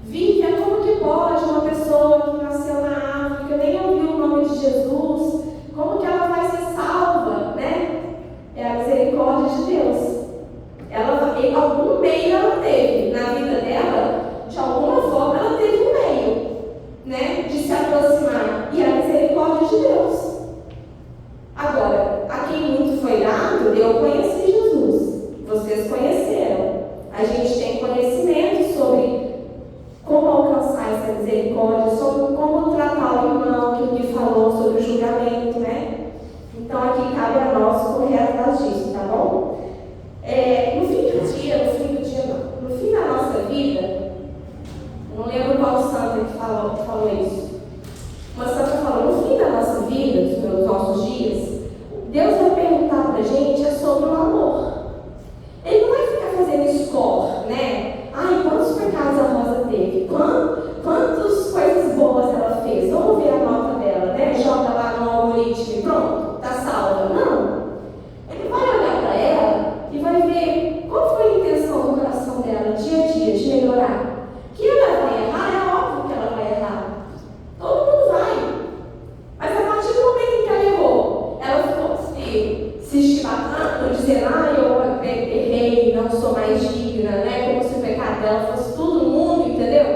Vivian, como que pode uma pessoa que nasceu na África, nem ouviu o nome de Jesus, como que ela vai ser salva, né? É a misericórdia de Deus. Algum meio ela teve na vida dela, de alguma forma ela teve um meio, né, de se aproximar, e a misericórdia de Deus. Agora, a quem muito foi dado, eu conheci Jesus, vocês conheceram. A gente tem conhecimento sobre como alcançar essa misericórdia, sobre como tratar o irmão, que o Gui falou sobre o julgamento, né? Então aqui cabe a nós correr atrás disso, tá bom? No fim da nossa vida, não lembro qual santa que falou isso. Uma santa falou, no fim da nossa vida, nos nossos dias, Deus vai perguntar pra gente sobre o amor. Ele não vai ficar fazendo score, né? Ai, quantos pecados a Rosa teve? Quantas coisas boas ela fez? Vamos ver a nota dela, né? Joga lá no algoritmo e pronto, tá salva. Não. Ele vai olhar para ela e vai ver qual foi a intenção do coração dela, dia a dia, de melhorar. Que ela vai errar, é óbvio que ela vai errar. Todo mundo vai. Mas a partir do momento em que ela errou, ela ficou se chibatando, dizendo, eu errei, não sou mais digna, né? Como se o pecado dela fosse tudo no mundo, entendeu?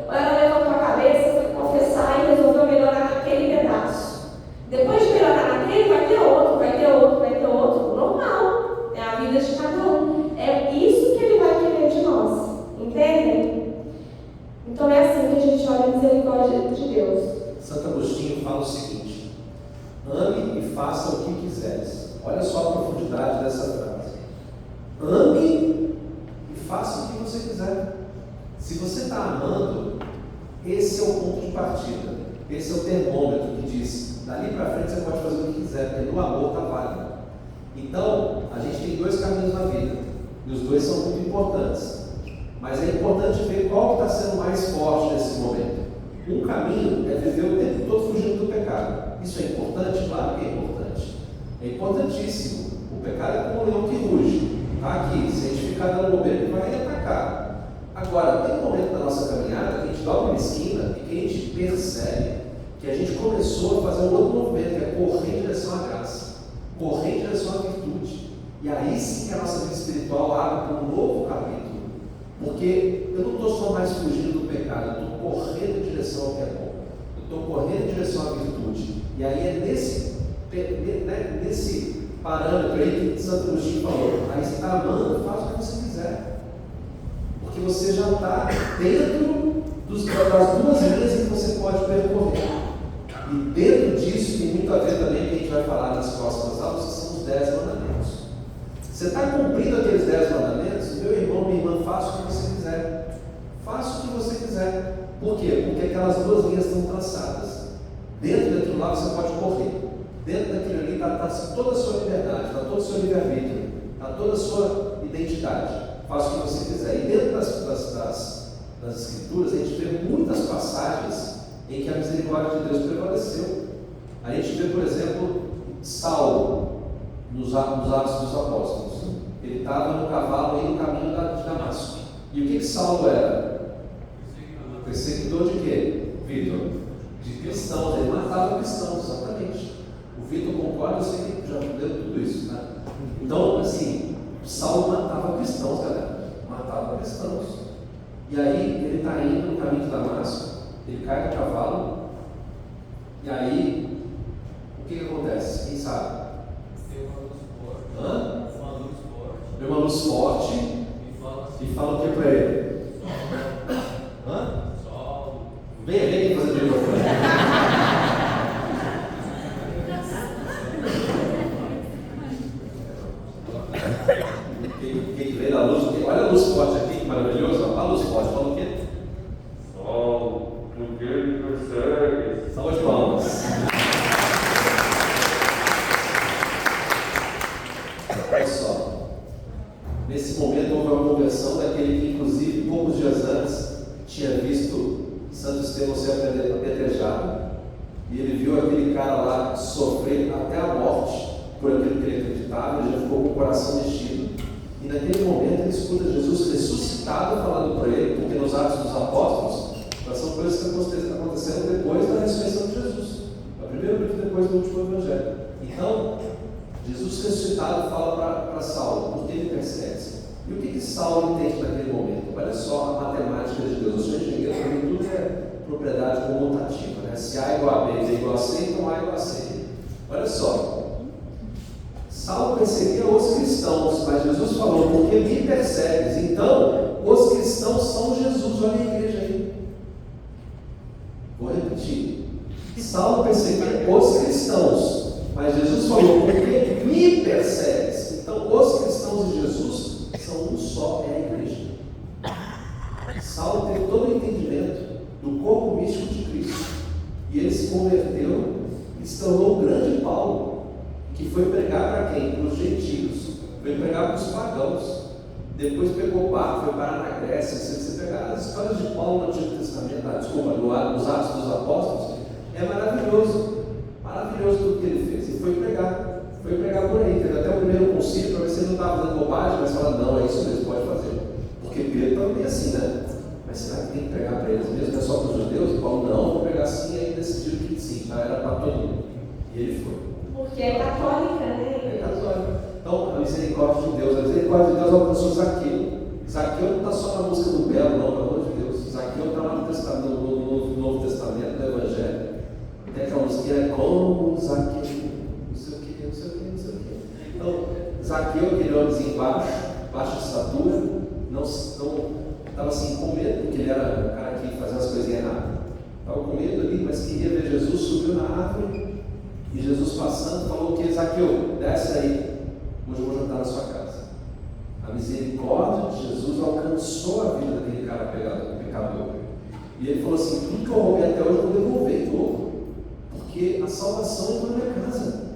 Ou ela levantou a cabeça, foi confessar e resolveu melhorar naquele pedaço. Depois de melhorar naquele, vai ter outro, vai ter outro, vai ter outro. Normal. É a vida de cada um. É isso que ele vai querer de nós. Entendem? Então é assim que a gente olha a misericórdia de Deus. Santo Agostinho fala o seguinte: ame e faça o que quiseres. Olha só a profundidade dessa frase. Ame e faça o que você quiser. Se você está amando, esse é o ponto de partida. Esse é o termômetro que diz, dali para frente você pode fazer o que quiser, porque no amor está válido. Então, a gente tem dois caminhos na vida, e os dois são muito importantes. Mas é importante ver qual está sendo mais forte nesse momento. Um caminho é viver o tempo todo fugindo do pecado. Isso é importante? Claro que é importante. É importantíssimo. O pecado é como um leão que ruge. Está aqui, se a gente ficar dando bobeira, ele vai atacar. Agora, tem um momento da nossa caminhada que a gente dobra uma esquina e que a gente percebe que a gente começou a fazer um outro movimento, que é correr em direção à graça, correr em direção à virtude. E aí sim que a nossa vida espiritual abre para um novo capítulo. Porque eu não estou só mais fugindo do pecado, eu estou correndo em direção ao que é bom. Eu estou correndo em direção à virtude. E aí é nesse parâmetro aí que Santo Agostinho falou. Aí você está amando, faz o que você quiser. Porque você já está dentro das duas linhas em que você pode percorrer. E dentro disso tem muito a ver também com o que a gente vai falar nas próximas aulas, que são os 10 mandamentos. Você está cumprindo aqueles 10 mandamentos? Meu irmão, minha irmã, faça o que você quiser. Faça o que você quiser. Por quê? Porque aquelas duas linhas estão traçadas. Dentro daquilo lá você pode correr. Dentro daquilo ali está toda a sua liberdade, está todo o seu livre-arbítrio, está toda a sua identidade. Faça o que você quiser. E dentro das Escrituras, a gente vê muitas passagens em que a misericórdia de Deus prevaleceu. A gente vê, por exemplo, Saulo, nos Atos dos Apóstolos. Ele estava no cavalo aí no caminho de Damasco. E o que Saulo era? Perseguidor de quê, Vitor? De cristãos. Ele matava cristãos, exatamente. O Vitor concorda, eu sei que já leu tudo isso, né? Então, assim, Saulo matava cristãos, galera. Matava cristãos. E aí, ele está indo no caminho de Damasco, ele cai do cavalo, e aí, o que acontece? Quem sabe? Vê uma luz forte e fala o que para ele? Vem aqui fazer de novo. Quem veio da luz? Olha a luz forte aqui, que maravilhoso. Olha a luz forte, fala o quê? Sol, por que me persegue? Salva de palmas. Olha só. Nesse momento houve uma conversão daquele que inclusive você não ser apedrejado. E ele viu aquele cara lá sofrer até a morte por aquilo que ele acreditava, ele já ficou com o coração mexido. E naquele momento ele escuta Jesus ressuscitado falando para ele, porque nos Atos dos Apóstolos, são coisas que aconteceram depois da ressurreição de Jesus. A primeira vez depois do último Evangelho. Então, Jesus ressuscitado fala para Saulo, por que ele persegue? E o que Saulo entende naquele momento? Olha só a matemática de Deus. Eu sou engenheiro, para mim tudo é propriedade comutativa, né? Se A igual a B é igual a C, então A igual a C. Olha só. Saulo perseguia os cristãos, mas Jesus falou, porque me persegues. Então, os cristãos são Jesus. Olha a igreja aí. Vou repetir. Saulo perseguia os cristãos, mas Jesus falou, porque me persegues. Então, os cristãos e Jesus são um só, é a igreja. Saulo teve todo o entendimento do corpo místico de Cristo. E ele se converteu e se tornou o grande Paulo, que foi pregar para quem? Para os gentios. Foi pregar para os pagãos. Depois pegou o barco, foi parar na Grécia. Se você pegar as histórias de Paulo no Antigo Testamento, nos Atos dos Apóstolos, é maravilhoso. Maravilhoso tudo que ele fez. E foi pregar. Foi pregar por aí. Teve até o primeiro concílio para ver se ele não estava dando bobagem, mas falando, não, é isso mesmo, pode fazer. Porque Pedro também é assim, né? Mas será que tem que pregar para eles mesmo? É só para os judeus? E Paulo, não, vou pregar assim, e aí decidiram que sim, tá? Era para todo mundo. E ele foi. Porque é católica, né? É católica. Então, a misericórdia de Deus alcançou Zaqueu. Zaqueu não está só na música do Belo, não, pelo amor de Deus. Zaqueu está lá no Novo Testamento, no Evangelho. Tem aquela música, é como Zaqueu, não sei o que, não sei o que, não sei o que. Então, Zaqueu, aquele homemzinho baixo, baixa estatura, não estava assim com medo, porque ele era o cara que fazia as coisinhas erradas. Estava com medo ali, mas queria ver Jesus, subiu na árvore. E Jesus passando falou que Zaqueu, desce aí, hoje eu vou jantar na sua casa. A misericórdia de Jesus alcançou a vida daquele cara pecador. E ele falou assim, tudo que eu roubei até hoje eu vou devolver todo, porque a salvação entrou na minha casa.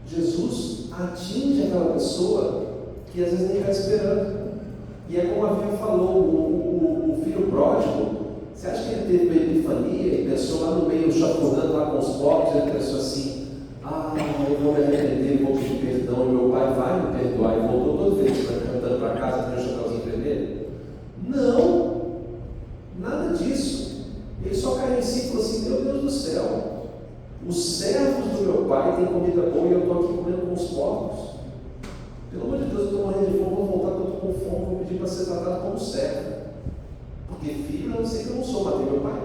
Jesus atinge aquela pessoa que às vezes nem está esperando. E é como a Bíblia falou, o filho pródigo. Você acha que ele teve uma epifania e pensou lá no meio, chafurdando lá com os pobres, e ele pensou assim, eu vou me arrepender, vou pedir perdão, e meu pai vai me perdoar, e voltou todo feliz, cantando para casa, com o chapéuzinho vermelho? Não, nada disso. Ele só caiu em si e falou assim, meu Deus do céu, os servos do meu pai têm comida boa e eu estou aqui comendo com os pobres. Pelo amor de Deus, eu estou morrendo de fome, vou voltar, que eu estou com fome, vou pedir para ser tratado como servo. Porque filho, eu não sei que eu não sou, matei meu pai.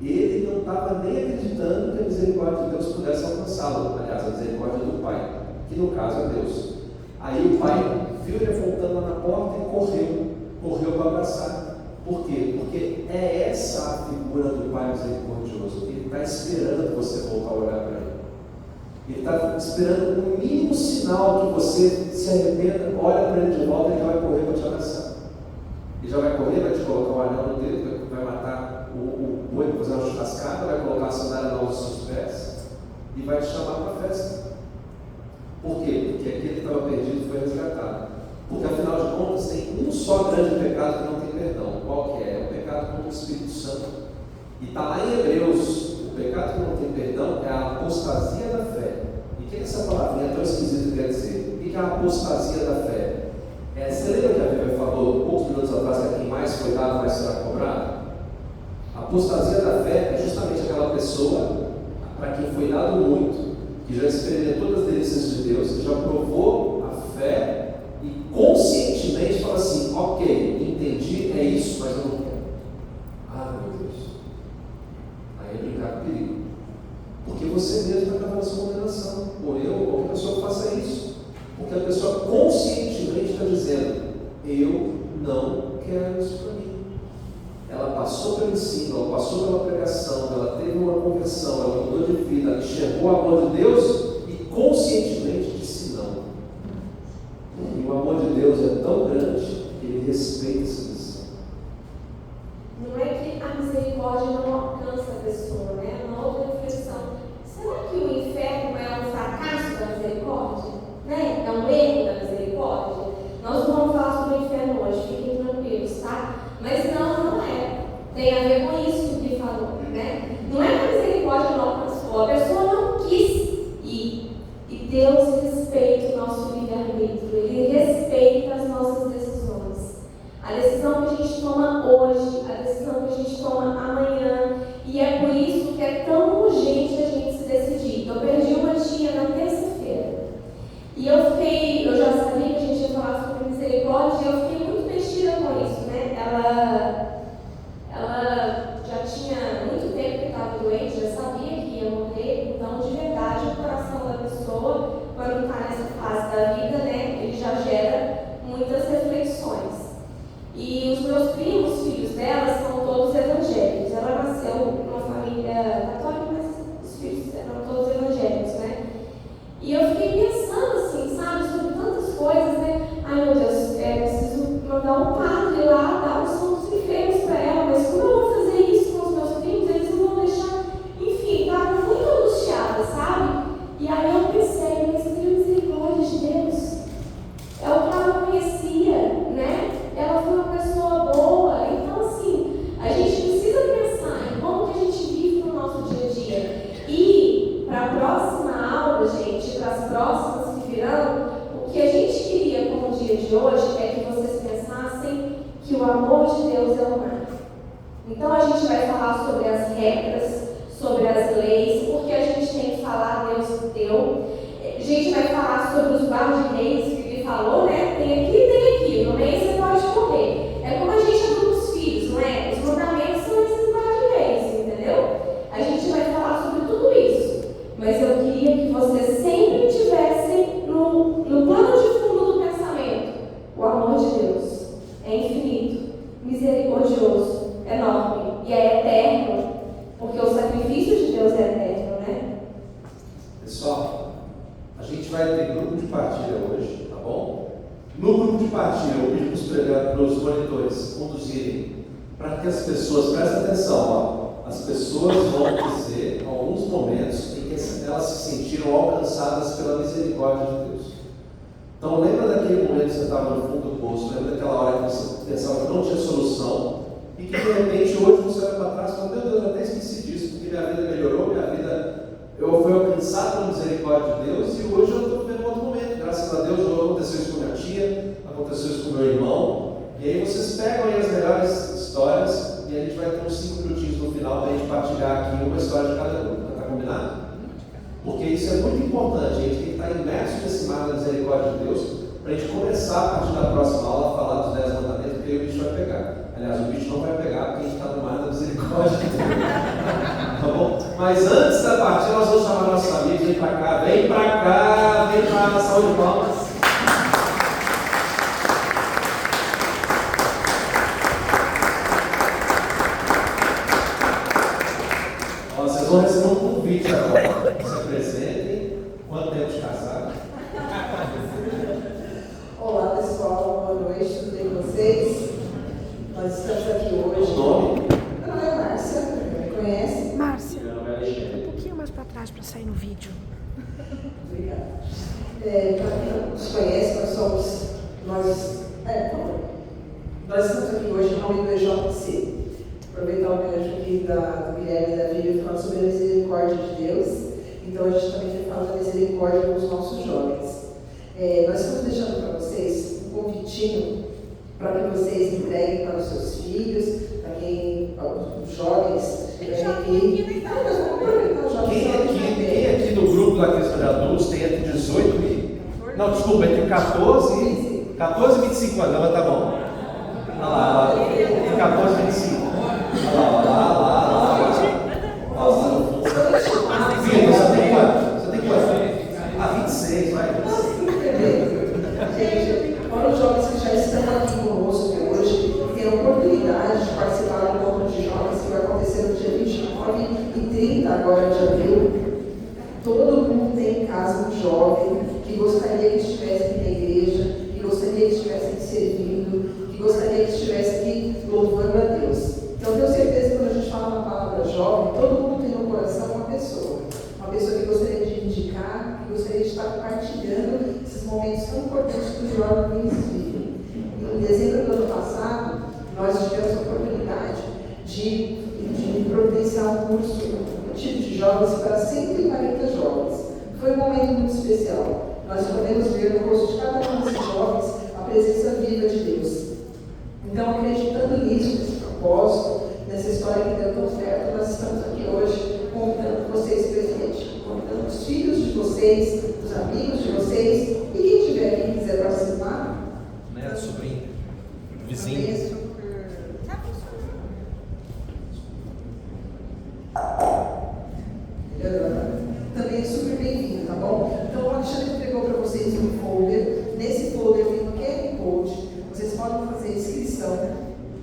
Ele não estava nem acreditando que a misericórdia de Deus pudesse alcançá-lo. Aliás, a misericórdia do pai, que no caso é Deus. Aí o pai viu ele apontando lá na porta e correu para abraçar. Por quê? Porque é essa a figura do pai misericordioso. Ele está esperando que você volte a olhar para ele. Ele está esperando o mínimo sinal que você se arrependa, olha para ele de volta e ele já vai correr para te abraçar. Ele já vai correr, vai te colocar o anel no dedo, vai matar o boi para fazer uma churrascada, vai colocar a sandália nos seus pés e vai te chamar para a festa. Por quê? Porque aquele que estava perdido foi resgatado. Porque afinal de contas tem um só grande pecado que não tem perdão. Qual que é? É o pecado contra o Espírito Santo. E está lá em Hebreus, o pecado que não tem perdão é a apostasia da fé. E o que essa palavrinha tão esquisita quer dizer? O que é a apostasia da fé? Você lembra que a Bíblia falou poucos minutos atrás que a quem mais foi dado, mais será cobrado? A apostasia da fé é justamente aquela pessoa para quem foi dado muito, que já experimentou as delícias de Deus, que já provou a fé e conscientemente fala assim, ok, entendi, é isso, mas eu não quero. Meu Deus. Aí é brincar com perigo. Porque você mesmo está cavando a sua condenação. Ou eu, ou qualquer pessoa que faça isso. Porque a pessoa conscientemente está dizendo, eu não quero isso para mim. Ela passou pelo ensino, ela passou pela pregação, ela teve uma conversão, ela mudou de vida, ela enxergou o amor de Deus e conscientemente disse não. E o amor de Deus é tão grande que ele respeita essa decisão. Não é que a misericórdia não alcança a pessoa, né? Uma outra reflexão. Será que o inferno é um fracasso da misericórdia? Né? É um erro da misericórdia? Nós não vamos falar sobre o inferno hoje, fiquem tranquilos, tá? Mas não é. Tem a ver com isso Então a gente vai falar sobre as regras, sobre as leis, porque a gente tem que falar, Deus deu. A gente vai falar sobre os guardas de reis, que ele falou, né? Tem aqui e tem aqui. No meio você pode correr. É como a gente educa os filhos, não é? Os mandamentos são esses guardas de reis, entendeu? A gente vai falar sobre tudo isso. Mas eu queria que vocês sempre tivessem no plano de fundo do pensamento o amor de Deus. É infinito, misericordioso, enorme e é eterno, porque o sacrifício de Deus é eterno, né? Pessoal, a gente vai ter grupo de partilha hoje, tá bom? No grupo de partilha, eu pedi para os monitores conduzirem para que as pessoas, prestem atenção, ó, as pessoas vão dizer alguns momentos em que elas se sentiram alcançadas pela misericórdia de Deus. Então, lembra daquele momento que você estava no fundo do poço, lembra daquela hora que você pensava que não tinha solução e que de repente hoje você olha para trás e fala: meu Deus, eu até esqueci disso, porque minha vida melhorou, eu fui alcançado pela misericórdia de Deus e hoje eu estou vivendo um outro momento. Graças a Deus, aconteceu isso com minha tia, aconteceu isso com meu irmão. E aí vocês pegam aí as melhores histórias e a gente vai ter uns 5 minutinhos no final para a gente partilhar aqui uma história de cada grupo. Está combinado? Porque isso é muito importante. A gente tem que estar imerso nesse mar da misericórdia de Deus para a gente começar a partir da próxima aula a falar dos 10 mandamentos, porque aí o bicho vai pegar. Aliás, o bicho não vai pegar porque a gente está no mar da misericórdia de Deus. Tá bom? Mas antes da partida, nós vamos chamar nossos amigos. Vem para cá, vem para cá, vem para a salva de palmas. Vocês vão receber um convite agora. Se apresentem. Quanto tempo de casado? Olá pessoal, boa noite, tudo bem com vocês? Nós estamos aqui hoje. O nome? Meu nome é Márcia, me conhece? Márcia, Meu nome é Alexandre. um pouquinho mais para trás para sair no vídeo. Obrigada. Para quem não nos conhece, nós estamos aqui hoje em nome do EJC. Aproveitar o gancho aqui do Guilherme e da Bíblia falando sobre a misericórdia de Deus. Então a gente também quer falar da misericórdia com os nossos jovens. Nós estamos deixando para vocês um convitinho para que vocês entreguem para os seus filhos, para os jovens. Quem aqui no grupo da questão de adultos tem entre 18 e... Não, desculpa, entre 14 e 25 anos. Levanta a mão. Olha lá, entre 14 e 25. Olha lá. Filho, você tem quanto? 26, vai. Para os jovens que já estão aqui conosco hoje, tem a oportunidade de participar do encontro de jovens que vai acontecer no dia 29 e 30 agora de abril. Todo mundo tem em casa um jovem que gostaria que estivesse aqui na igreja, que gostaria que estivesse aqui servindo, que gostaria que estivesse aqui louvando a Deus. Então, tenho certeza que quando a gente fala na palavra jovem, todo mundo tem no coração uma pessoa que gostaria de indicar, que gostaria de estar compartilhando esses momentos tão importantes que os jovens vivem. Em dezembro do ano passado, nós tivemos a oportunidade de providenciar um curso, um tipo de jovens para 140 jovens. Foi um momento muito especial. Nós podemos ver no rosto de cada um desses jovens a presença viva de Deus. Então, acreditando nisso, nesse propósito, nessa história que deu tão certo, nós estamos aqui hoje contando com vocês presentes, contando os filhos de vocês, os amigos de vocês, e quem tiver aqui e quiser participar. Neto, sobrinho, vizinho. Também é super bem-vindo, tá bom? Então, o Alexandre entregou para vocês um folder. Nesse folder tem um QR Code. Vocês podem fazer inscrição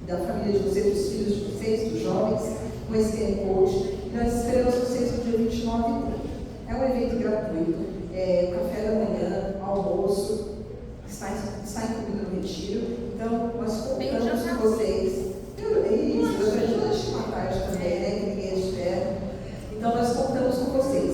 da família de vocês, dos filhos de vocês, dos jovens, com esse QR Code. E nós esperamos vocês no dia 29 e 30. É um evento gratuito, café da manhã, almoço, está incluído no retiro. Então, nós contamos com vocês. Isso, durante toda a última tarde também, né? Que ninguém espera. Então, nós contamos com vocês.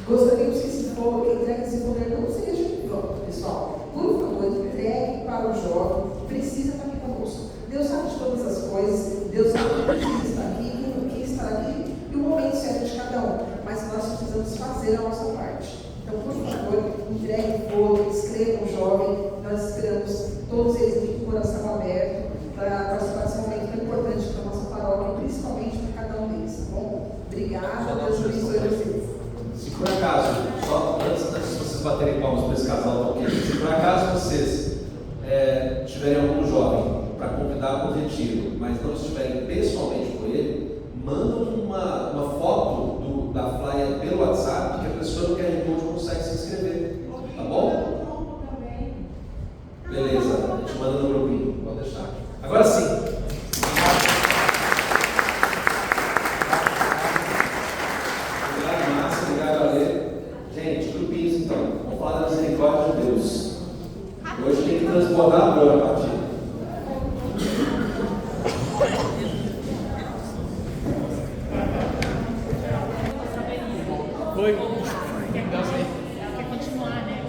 Gostaríamos que esse folder, entregue esse folder não seja de volta, pessoal. Por favor, entregue para o jovem que precisa estar aqui conosco. Deus sabe de todas as coisas, Deus sabe quem precisa estar aqui, quem está aqui, e o momento certo de cada um. Mas nós precisamos fazer a nossa parte. Então, por favor, entregue o folder, escreva o jovem. Nós esperamos todos eles aqui com o coração aberto para participar desse momento tão importante para a nossa paróquia. casal, ok? Se por acaso vocês tiverem algum jovem para convidar para o retiro, mas não estiverem pessoalmente com ele, mandam uma foto da flyer pelo WhatsApp, que a pessoa no QR Code consegue se inscrever. Tá bom? Beleza, a gente manda no grupinho, pode deixar. Agora sim. Obrigado, Márcia, obrigado, Ale. Gente, grupinhos então. Vamos falar da misericórdia de Deus. Hoje tem que transbordar amor a partir. Quer continuar, né?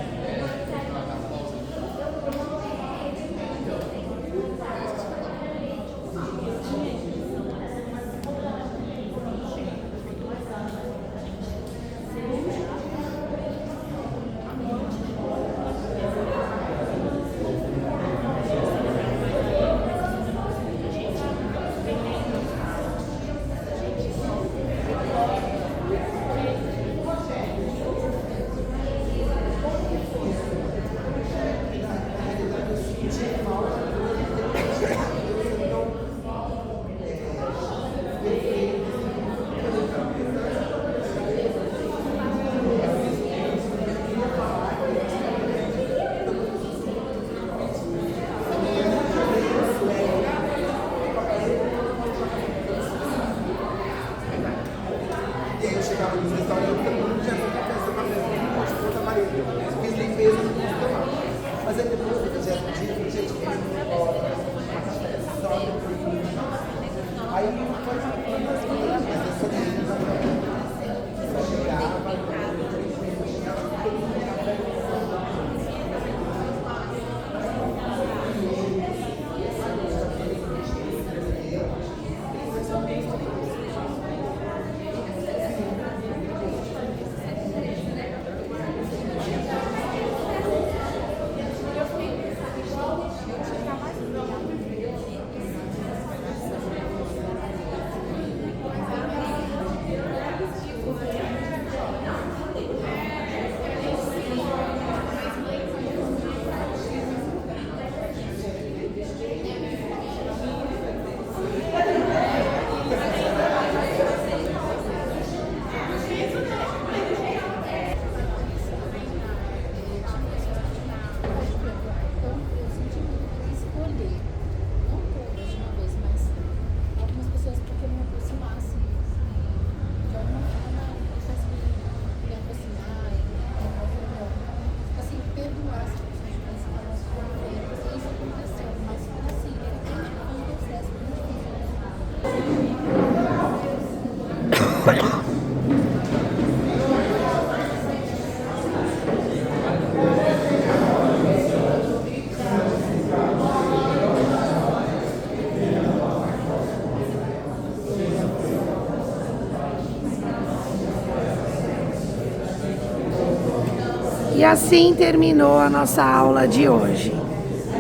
E assim terminou a nossa aula de hoje.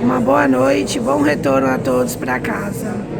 Uma boa noite, bom retorno a todos para casa.